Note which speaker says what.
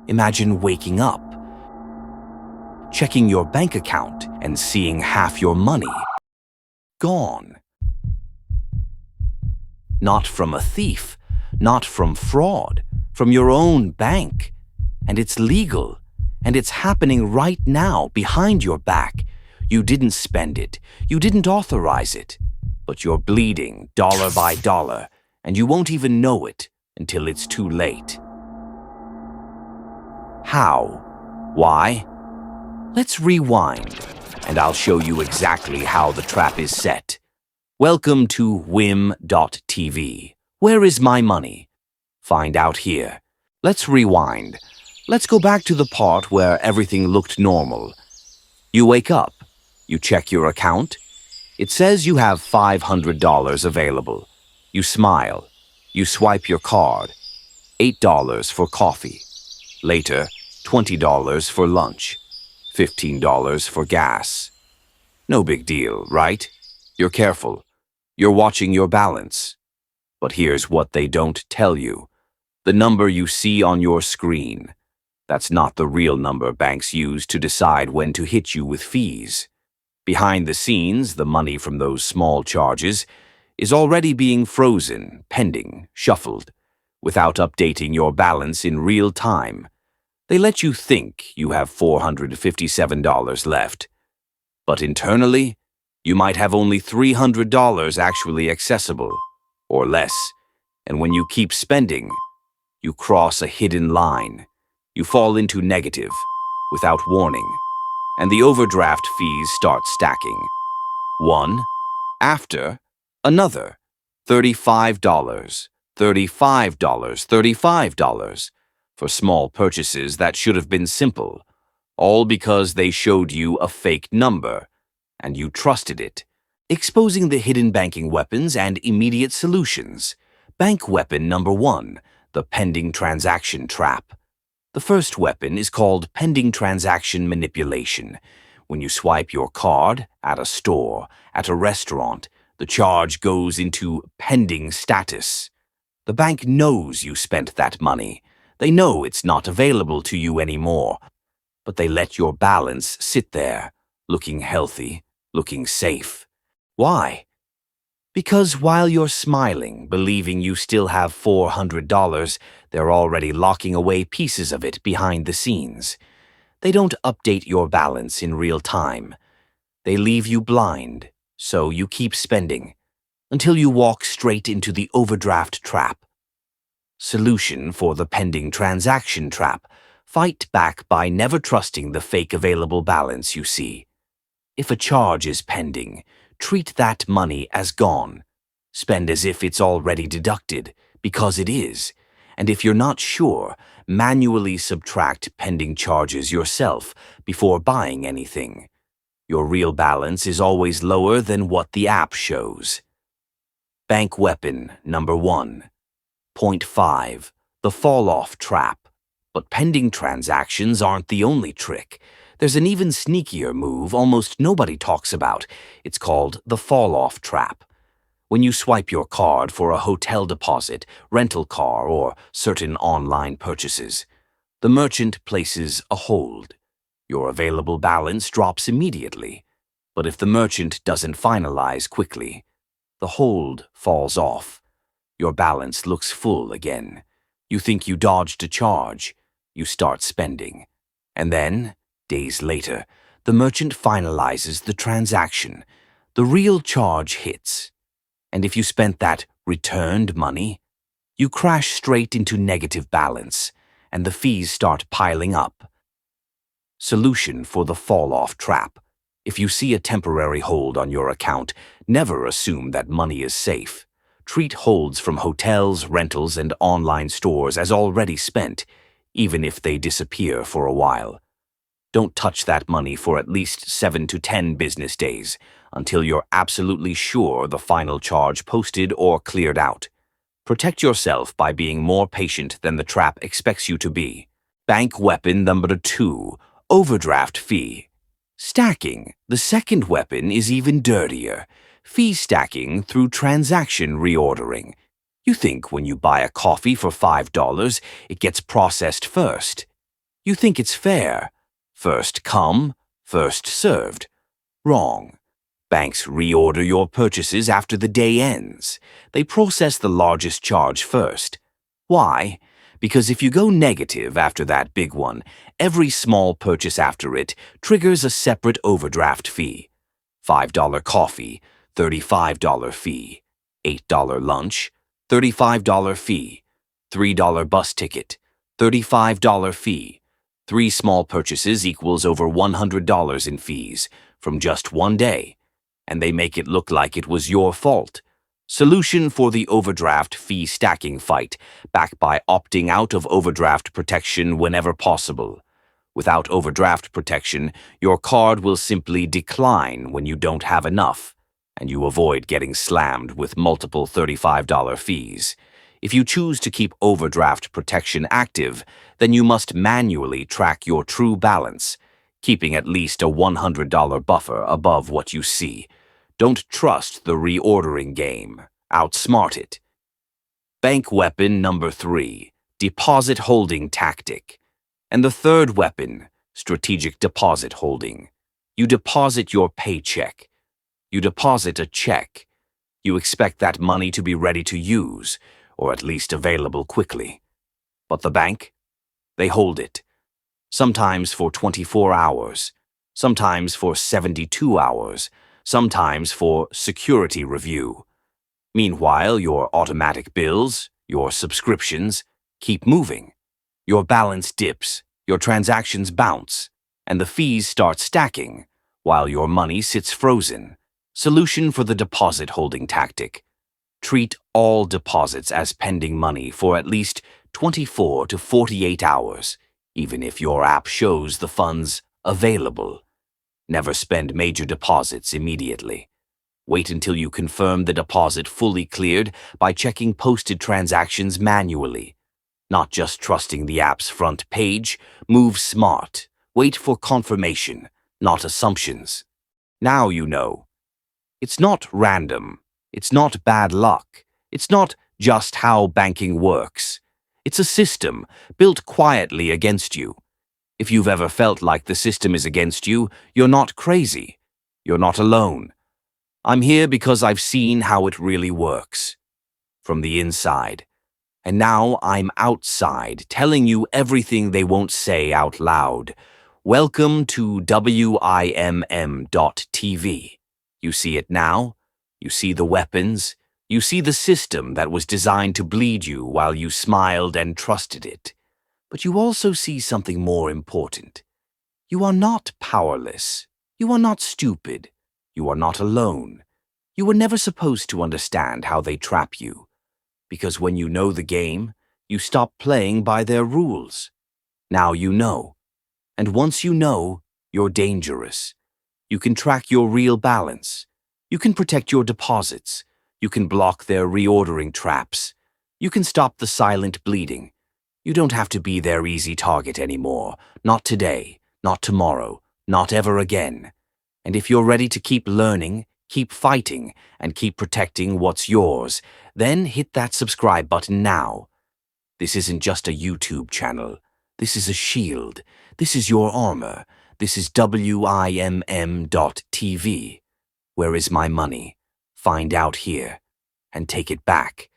Speaker 1: Imagine waking up, checking your bank account and seeing half your money gone. Not from a thief, not from fraud, from your own bank. And it's legal, and it's happening right now behind your back. You didn't spend it, you didn't authorize it, but you're bleeding dollar by dollar, and you won't even know it until it's too late. How? Why? Let's rewind, and I'll show you exactly how the trap is set. Welcome to Whim.tv. Where is my money? Find out here. Let's rewind. Let's go back to the part where everything looked normal. You wake up. You check your account. It says you have $500 available. You smile. You swipe your card. $8 for coffee. Later, $20 for lunch. $15 for gas. No big deal, right? You're careful. You're watching your balance. But here's what they don't tell you. The number you see on your screen. That's not the real number banks use to decide when to hit you with fees. Behind the scenes, the money from those small charges is already being frozen, pending, shuffled, without updating your balance in real time. They let you think you have $457 left. But internally, you might have only $300 actually accessible, or less. And when you keep spending, you cross a hidden line. You fall into negative, without warning, and the overdraft fees start stacking. One, after, another, $35, $35, $35, for small purchases that should have been simple, all because they showed you a fake number, and you trusted it. Exposing the hidden banking weapons and immediate solutions. Bank weapon number 1, the pending transaction trap. The first weapon is called pending transaction manipulation. When you swipe your card at a store, at a restaurant, the charge goes into pending status. The bank knows you spent that money. They know it's not available to you anymore, but they let your balance sit there, looking healthy, looking safe. Why? Because while you're smiling, believing you still have $400, they're already locking away pieces of it behind the scenes. They don't update your balance in real time. They leave you blind, so you keep spending, until you walk straight into the overdraft trap. Solution for the pending transaction trap. Fight back by never trusting the fake available balance you see. If a charge is pending, treat that money as gone. Spend as if it's already deducted, because it is. And if you're not sure, manually subtract pending charges yourself before buying anything. Your real balance is always lower than what the app shows. Bank weapon number 1. Point 5. The fall-off trap. But pending transactions aren't the only trick. There's an even sneakier move almost nobody talks about. It's called the fall-off trap. When you swipe your card for a hotel deposit, rental car, or certain online purchases, the merchant places a hold. Your available balance drops immediately. But if the merchant doesn't finalize quickly, the hold falls off. Your balance looks full again. You think you dodged a charge. You start spending. And then, days later, the merchant finalizes the transaction. The real charge hits. And if you spent that returned money, you crash straight into negative balance, and the fees start piling up. Solution for the fall-off trap. If you see a temporary hold on your account, never assume that money is safe. Treat holds from hotels, rentals, and online stores as already spent, even if they disappear for a while. Don't touch that money for at least 7 to 10 business days until you're absolutely sure the final charge posted or cleared out. Protect yourself by being more patient than the trap expects you to be. Bank weapon number 2, overdraft fee. Stacking, the second weapon, is even dirtier. Fee stacking through transaction reordering. You think when you buy a coffee for $5, it gets processed first. You think it's fair. First come, first served. Wrong. Banks reorder your purchases after the day ends. They process the largest charge first. Why? Because if you go negative after that big one, every small purchase after it triggers a separate overdraft fee. $5 coffee, $35 fee. $8 lunch, $35 fee. $3 bus ticket, $35 fee. 3 small purchases equals over $100 in fees from just one day, and they make it look like it was your fault. Solution for the overdraft fee stacking fight, backed by opting out of overdraft protection whenever possible. Without overdraft protection, your card will simply decline when you don't have enough, and you avoid getting slammed with multiple $35 fees. If you choose to keep overdraft protection active, then you must manually track your true balance, keeping at least a $100 buffer above what you see. Don't trust the reordering game. Outsmart it. Bank weapon number 3, deposit holding tactic. And the third weapon, strategic deposit holding. You deposit your paycheck. You deposit a check. You expect that money to be ready to use, or at least available quickly. But the bank? They hold it. Sometimes for 24 hours, sometimes for 72 hours, sometimes for security review. Meanwhile, your automatic bills, your subscriptions, keep moving. Your balance dips, your transactions bounce, and the fees start stacking, while your money sits frozen. Solution for the deposit holding tactic. Treat all deposits as pending money for at least 24 to 48 hours, even if your app shows the funds available. Never spend major deposits immediately. Wait until you confirm the deposit fully cleared by checking posted transactions manually. Not just trusting the app's front page, move smart. Wait for confirmation, not assumptions. Now you know. It's not random. It's not bad luck. It's not just how banking works. It's a system built quietly against you. If you've ever felt like the system is against you, you're not crazy. You're not alone. I'm here because I've seen how it really works. From the inside. And now I'm outside, telling you everything they won't say out loud. Welcome to WIMM.TV. You see it now? You see the weapons? You see the system that was designed to bleed you while you smiled and trusted it. But you also see something more important. You are not powerless. You are not stupid. You are not alone. You were never supposed to understand how they trap you. Because when you know the game, you stop playing by their rules. Now you know. And once you know, you're dangerous. You can track your real balance. You can protect your deposits. You can block their reordering traps. You can stop the silent bleeding. You don't have to be their easy target anymore. Not today, not tomorrow, not ever again. And if you're ready to keep learning, keep fighting, and keep protecting what's yours, then hit that subscribe button now. This isn't just a YouTube channel. This is a shield. This is your armor. This is WIMM.TV. Where is my money? Find out here and take it back.